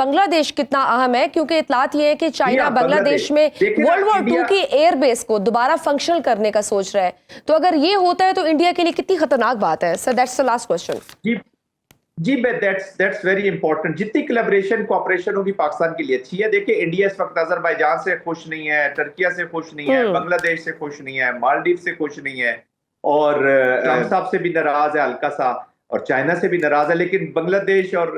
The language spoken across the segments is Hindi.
बांग्लादेश कितना अहम है, क्योंकि इतलात ये है कि चाइना बांग्लादेश में वर्ल्ड वॉर 2 की एयरबेस को दोबारा फंक्शनल करने का सोच रहा है। तो अगर ये होता है तो इंडिया के लिए कितनी खतरनाक बात है? Sir that's the last question. जी दैट्स वेरी इंपॉर्टेंट। जितनी कोलैबोरेशन कोऑपरेशन होगी पाकिस्तान के लिए अच्छी है। देखिए इंडिया इस वक्त अजरबैजान से खुश नहीं है, टर्किया से खुश नहीं है, बांग्लादेश से खुश नहीं है, मालदीव से खुश नहीं है, और ट्रंप साहब से भी नाराज है हल्का सा, और चाइना से भी नाराज है। लेकिन बांग्लादेश और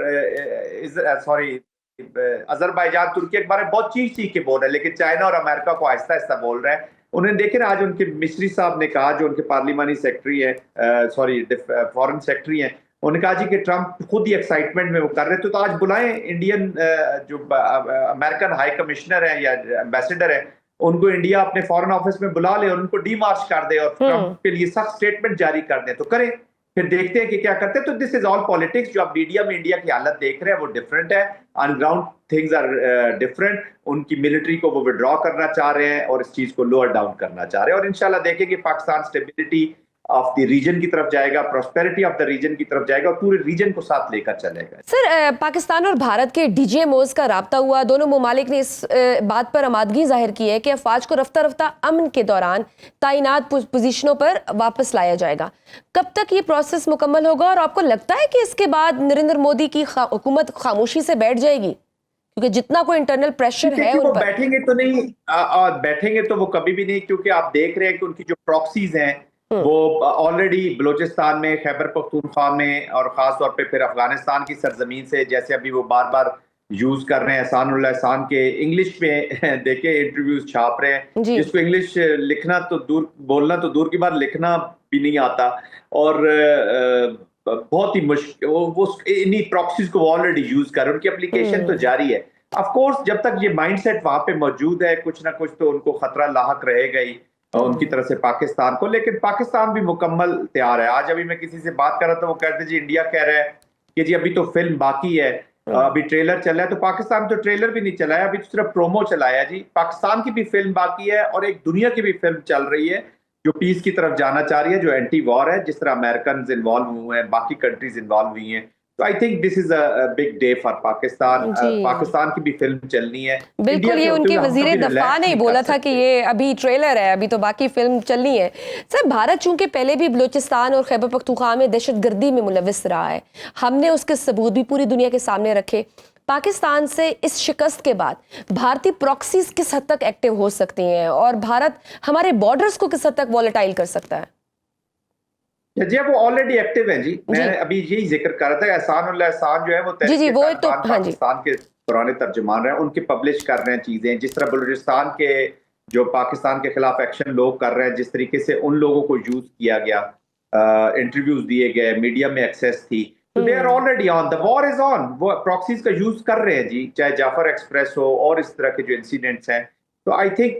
अजरबैजान तुर्की के बारे में बहुत चीख चीख के बोल रहे हैं, लेकिन चाइना और अमेरिका को आहिस्ता आहिस्ता बोल रहे हैं। उन्हें देखे ना, आज उनके मिस्री साहब ने कहा, जो उनके पार्लिमानी सेक्रेटरी है, फॉरेन सेक्रेटरी हैं, उन्होंने कहा जी कि ट्रंप खुद ही एक्साइटमेंट में वो कर रहे थे, तो आज बुलाएं इंडियन जो अमेरिकन हाई कमिश्नर है या एम्बेसडर है, उनको इंडिया अपने फॉरेन ऑफिस में बुला ले और उनको डीमार्च कर दे और ट्रंप के लिए सख्त स्टेटमेंट जारी कर दे, तो करें, फिर देखते हैं कि क्या करते हैं। तो दिस इज ऑल पॉलिटिक्स। जो आप मीडिया में इंडिया की हालत देख रहे हैं वो डिफरेंट है, on ground things are different. उनकी मिलिट्री को वो विड्रॉ करना चाह रहे हैं और इस चीज को लोअर डाउन करना चाह रहे हैं, और इंशाल्लाह देखेंगे Pakistan stability of the region की तरफ जाएगा, प्रॉस्पेरिटी ऑफ द रीजन की तरफ जाएगा और पूरे रीजन को साथ लेकर चलेगा। सर पाकिस्तान और भारत के डीजीएमओज का राब्ता हुआ, दोनों ममालिक ने इस बात पर आमादगी जाहिर की है कि अफवाज को रफ्ता रफ्ता अमन के दौरान तैनात पोजीशनों पर वापस लाया जाएगा। कब तक ये प्रोसेस मुकम्मल होगा, और आपको लगता है कि इसके बाद नरेंद्र मोदी की हुकूमत खामोशी से बैठ जाएगी? क्योंकि जितना कोई इंटरनल प्रेशर है उन पर। बैठेंगे तो नहीं, बैठेंगे तो वो कभी भी नहीं, क्योंकि आप देख रहे हैं कि उनकी जो प्रॉक्सीज हैं वो ऑलरेडी बलूचिस्तान में, खैबर पख्तूनख्वा में, और खास तौर पे फिर अफगानिस्तान की सरजमीन से, जैसे अभी वो बार बार यूज कर रहे हैं एहसानुल्लाह एहसान के इंग्लिश में देखे इंटरव्यूज छाप रहे हैं, जिसको इंग्लिश लिखना तो दूर, बोलना तो दूर की बात, लिखना भी नहीं आता, और बहुत ही मुश्किल वो इन्हीं प्रॉक्सीज को ऑलरेडी यूज कर रहे हैं। उनकी एप्लीकेशन तो जारी है। ऑफ कोर्स जब तक ये माइंडसेट वहां पे मौजूद है, कुछ ना कुछ तो उनको खतरा लाहक रहेगा ही उनकी तरफ से पाकिस्तान को, लेकिन पाकिस्तान भी मुकम्मल तैयार है। आज अभी मैं किसी से बात कर रहा था, वो कहते जी इंडिया कह रहा है कि जी अभी तो फिल्म बाकी है, अभी ट्रेलर चला है, तो पाकिस्तान तो ट्रेलर भी नहीं चलाया, अभी तो सिर्फ प्रोमो चलाया जी। पाकिस्तान की भी फिल्म बाकी है और एक दुनिया की भी फिल्म चल रही है जो पीस की तरफ जाना चाह रही है, जो एंटी वॉर है, जिस तरह अमेरिकन इन्वॉल्व हुए हैं, बाकी कंट्रीज इन्वॉल्व हुई हैं। तो I think this is a big day for Pakistan. Pakistan की भी फिल्म चलनी है। बिल्कुल, ये उनके वजीर दफा ने बोला था कि ये अभी ट्रेलर है, अभी तो बाकी फिल्म चलनी है। सर भारत चूंकि पहले भी बलूचिस्तान और खैबर पख्तूनख्वा में दहशतगर्दी में मुलविस रहा है, हमने उसके सबूत भी पूरी दुनिया के सामने रखे। पाकिस्तान से इस शिकस्त के बाद भारतीय प्रॉक्सीज किस हद तक एक्टिव हो सकती हैं, और भारत हमारे बॉर्डर्स को किस हद तक वॉलेटाइल कर सकता है? जी वो ऑलरेडी एक्टिव है जी। मैं अभी यही जिक्र कर रहा था, एहसानुल्लाह एहसान जो है वो पाकिस्तान के पुराने तर्जुमान रहे हैं, उनके पब्लिश कर रहे हैं चीजें, जिस तरह बलूचिस्तान के जो पाकिस्तान के खिलाफ एक्शन लोग कर रहे हैं, जिस तरीके से उन लोगों को यूज किया गया, इंटरव्यूज दिए गए, मीडिया में एक्सेस थी, तो they are already on, the war is on. वो प्रॉक्सीज का यूज कर रहे हैं जी, चाहे जाफर एक्सप्रेस हो और इस तरह के जो इंसिडेंट्स हैं। तो I think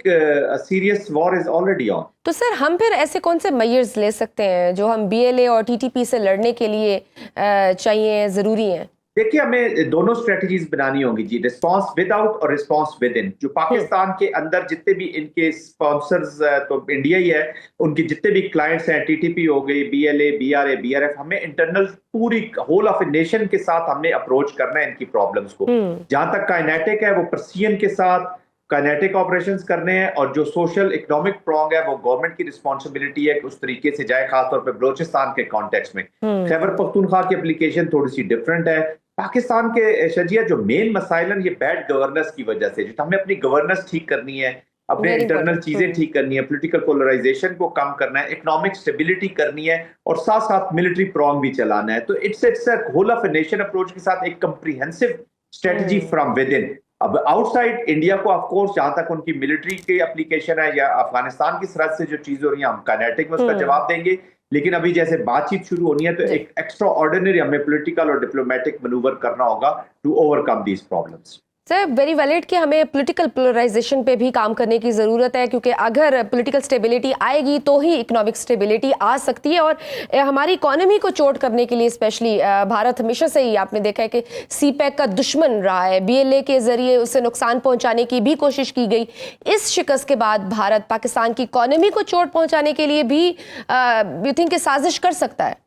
serious war is already on. तो सर हम फिर ऐसे कौन से मेजर्स ले सकते हैं जो हम बीएलए और टीटीपी से लड़ने के लिए चाहिए, जरूरी हैं? देखिए हमें दोनों स्ट्रेटजीज बनानी होंगी जी, रिस्पांस विद आउट और रिस्पांस विद इन। जो पाकिस्तान के अंदर जितने भी इनके स्पॉन्सर्स तो इंडिया ही है, उनके जितने भी क्लाइंट्स हैं, टीटीपी हो गई, बीएलए, बीआरए, बीआरएफ, हमें इंटरनल पूरी होल ऑफ ए नेशन के साथ हमने अप्रोच करना है इनकी प्रॉब्लम्स को। जहां तक काइनेटिक है वो पर्सियन के साथ काइनेटिक ऑपरेशंस करने हैं, और जो सोशल इकोनॉमिक प्रॉन्ग है वो गवर्नमेंट की रिस्पॉन्सिबिलिटी है कि उस तरीके से जाए, खासतौर पे बलूचिस्तान के कॉन्टेक्स्ट में। खैबर पख्तूनख्वा की एप्लीकेशन थोड़ी सी डिफरेंट है। पाकिस्तान के शजिया जो मेन मसाइल ये बैड गवर्नेंस की वजह से, जो हमें अपनी गवर्नेंस ठीक करनी है, अपने इंटरनल चीजें ठीक करनी है, पॉलिटिकल पोलराइजेशन को कम करना है, इकोनॉमिक स्टेबिलिटी करनी है, और साथ साथ मिलिट्री प्रॉन्ग भी चलाना है। तो it's a whole of a nation approach के साथ एक comprehensive strategy from within. अब आउटसाइड इंडिया को ऑफ कोर्स जहां तक उनकी मिलिट्री की एप्लीकेशन है या अफगानिस्तान की सरहद से जो चीजें हो रही हैं, हम काइनेटिक में उसका जवाब देंगे, लेकिन अभी जैसे बातचीत शुरू होनी है तो एक एक्स्ट्रा ऑर्डिनरी हमें पॉलिटिकल और डिप्लोमेटिक मैनूवर करना होगा to overcome these problems. Sir very valid कि हमें पॉलिटिकल पोलराइजेशन पे भी काम करने की ज़रूरत है, क्योंकि अगर पॉलिटिकल स्टेबिलिटी आएगी तो ही इकोनॉमिक स्टेबिलिटी आ सकती है। और हमारी इकोनॉमी को चोट करने के लिए स्पेशली भारत हमेशा से ही आपने देखा है कि सीपैक का दुश्मन रहा है, बीएलए के ज़रिए उसे नुकसान पहुंचाने की भी कोशिश की गई। इस शिकस्त के बाद भारत पाकिस्तान की इकोनॉमी को चोट पहुँचाने के लिए भी यू थिंक साजिश कर सकता है?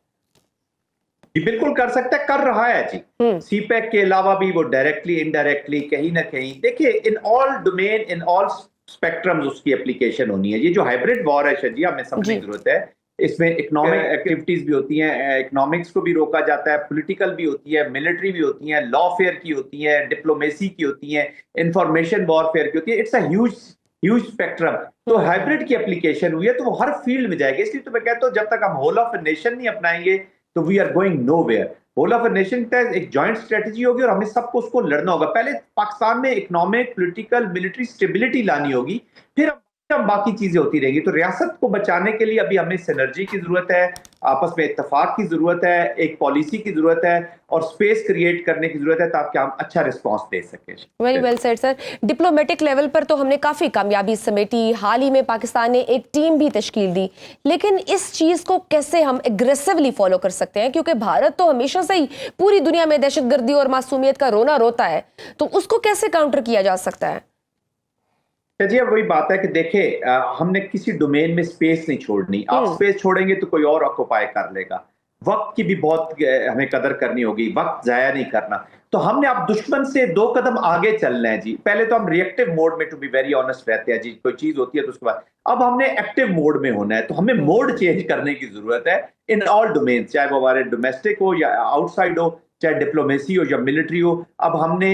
जी बिल्कुल कर सकता है, कर रहा है जी। सीपैक के अलावा भी वो डायरेक्टली इनडायरेक्टली कहीं ना कहीं, देखिए in all domain in all spectrums उसकी एप्लीकेशन होनी है। ये जो हाइब्रिड वॉर है शायद हमें समझने जी की जरूरत है। इसमें इकोनॉमिक एक्टिविटीज भी होती हैं, इकोनॉमिक्स को भी रोका जाता है, पॉलिटिकल भी होती है, मिलिट्री भी होती है, लॉफेयर की होती है, डिप्लोमेसी की होती है, इंफॉर्मेशन वॉरफेयर की होती है। It's a huge huge spectrum. तो हाइब्रिड की एप्लीकेशन हुई है तो वो हर फील्ड में जाएगी। इसलिए तो मैं कहता हूँ जब तक हम होल ऑफ ए नेशन नहीं अपनाएंगे तो we are going nowhere. Whole of a nation का एक जॉइंट स्ट्रेटजी होगी और हमें सबको उसको लड़ना होगा। पहले पाकिस्तान में इकोनॉमिक, पॉलिटिकल, मिलिट्री स्टेबिलिटी लानी होगी, फिर हम बाकी चीजें होती रहेंगी। तो रियासत को बचाने के लिए अभी हमें सिनर्जी की जरूरत है, आपस में इत्तेफाक की जरूरत है, एक पॉलिसी की जरूरत है और स्पेस क्रिएट करने की जरूरत है ताकि हम अच्छा रिस्पॉन्स दे सकें। Very well said sir. Diplomatic level पर तो हमने काफ़ी कामयाबी समेटी, हाल ही में पाकिस्तान ने एक टीम भी तश्कील दी, लेकिन इस चीज़ को कैसे हम एग्रेसिवली फॉलो कर सकते हैं, क्योंकि भारत तो हमेशा से ही पूरी दुनिया में दहशतगर्दी और मासूमियत का रोना रोता है, तो उसको कैसे काउंटर किया जा सकता है? जी अब वही बात है कि देखें, हमने किसी डोमेन में स्पेस नहीं छोड़नी। आप स्पेस छोड़ेंगे तो कोई और ऑक्युपाई कर लेगा। वक्त की भी बहुत हमें कदर करनी होगी, वक्त जाया नहीं करना। तो हमने अब दुश्मन से 2 कदम आगे चलना है जी। पहले तो हम रिएक्टिव मोड में, टू बी वेरी ऑनेस्ट, रहते हैं जी। कोई चीज होती है तो उसके बाद अब हमने एक्टिव मोड में होना है। तो हमें मोड चेंज करने की जरूरत है इन ऑल डोमेन, चाहे वो हमारे डोमेस्टिक हो या आउटसाइड हो, चाहे डिप्लोमेसी हो या मिलिट्री हो। अब हमने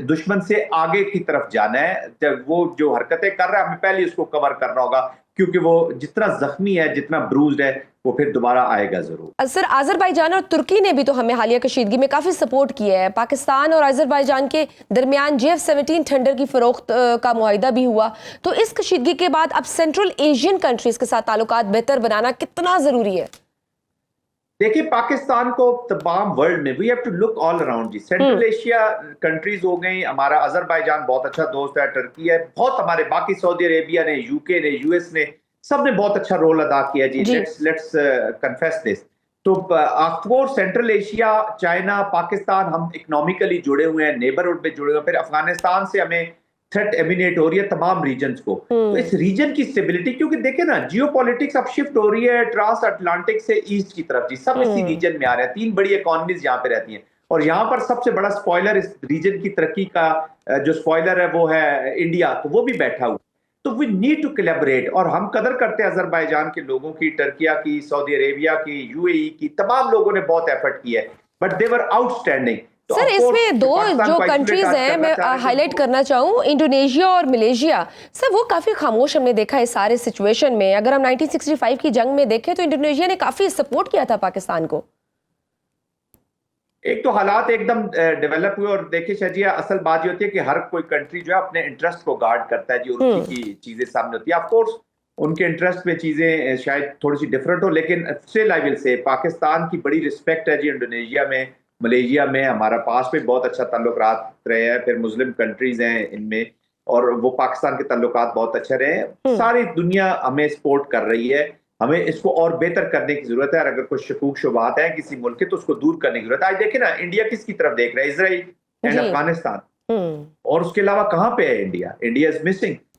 दुश्मन से आगे की तरफ जाना है। जब वो जो हरकतें कर रहा है हमें पहले उसको कवर करना होगा, क्योंकि वो जितना जख्मी है, जितना ब्रूज्ड है, वो फिर दोबारा आएगा जरूर। सर, अजरबैजान और तुर्की ने भी तो हमें हालिया कशीदगी में काफ़ी सपोर्ट किया है। पाकिस्तान और अजरबैजान के दरमियान JF-17 टेंडर की फरोख्त का मुआहिदा भी हुआ। तो इस कशीदगी के बाद अब सेंट्रल एशियन कंट्रीज के साथ ताल्लुकात बेहतर बनाना कितना ज़रूरी है? देखिए पाकिस्तान को तमाम वर्ल्ड में we have to look all around जी। सेंट्रल एशिया कंट्रीज हो गई, हमारा अजरबैजान बहुत अच्छा दोस्त है, टर्की है, बहुत हमारे बाकी सऊदी अरेबिया ने, यूके ने, यूएस ने, सब ने बहुत अच्छा रोल अदा किया जी। Let's confess this. तो of course central Asia, China, Pakistan, हम इकोनॉमिकली जुड़े हुए हैं, नेबरहुड में जुड़े हुए हैं। फिर अफगानिस्तान से हमें थ्रेट एमिनेट हो रही है तमाम रीजन्स को। तो इस रीजन की स्टेबिलिटी, क्योंकि देखे ना जियोपॉलिटिक्स अब शिफ्ट हो रही है ट्रांस अटलांटिक से ईस्ट की तरफ जी। सब इसी रीजन में आ रहे हैं। 3 बड़ी इकोनॉमीज यहाँ पे रहती हैं और यहाँ पर सबसे बड़ा स्पॉइलर इस रीजन की तरक्की का जो स्पॉइलर है वो है इंडिया। तो वो भी बैठा हुआ। तो वी नीड टू कोलैबोरेट। और हम कदर करते हैं अजरबैजान के लोगों की, टर्किया की, सऊदी अरेबिया की, यूएई की। तमाम लोगों ने बहुत एफर्ट किया है, but they were outstanding. Sir, इसमें 2 जो कंट्रीज हैं मैं हाईलाइट करना चाहूँ, इंडोनेशिया और मलेशिया। सर वो काफ़ी खामोश हमने देखा है सारे सिचुएशन में। अगर हम 1965 की जंग में देखें तो इंडोनेशिया ने काफ़ी सपोर्ट किया था पाकिस्तान को। एक तो हालात एकदम डेवलप हुए और देखिए शाहजिया, असल बात ये होती है कि हर कोई कंट्री जो है अपने इंटरेस्ट को गार्ड करता है जी, और उसी की चीजें सामने होती है। ऑफ कोर्स उनके इंटरेस्ट में चीजें शायद थोड़ी सी डिफरेंट हो, लेकिन still I will say Pakistan की बड़ी रिस्पेक्ट है जी इंडोनेशिया में, मलेशिया में। हमारा पास में बहुत अच्छा ताल्लुकात रहे हैं, फिर मुस्लिम कंट्रीज हैं इनमें, और वो पाकिस्तान के ताल्लुकात बहुत अच्छे रहे हैं। सारी दुनिया हमें सपोर्ट कर रही है। हमें इसको और बेहतर करने की जरूरत है। और अगर कोई शकूक शुबात है किसी मुल्क के तो उसको दूर करने की जरूरत है। आज देखे ना इंडिया किसकी तरफ देख रहा है, इजराइल एंड अफगानिस्तान। और उसके अलावा कहां पे है इंडिया? India is missing.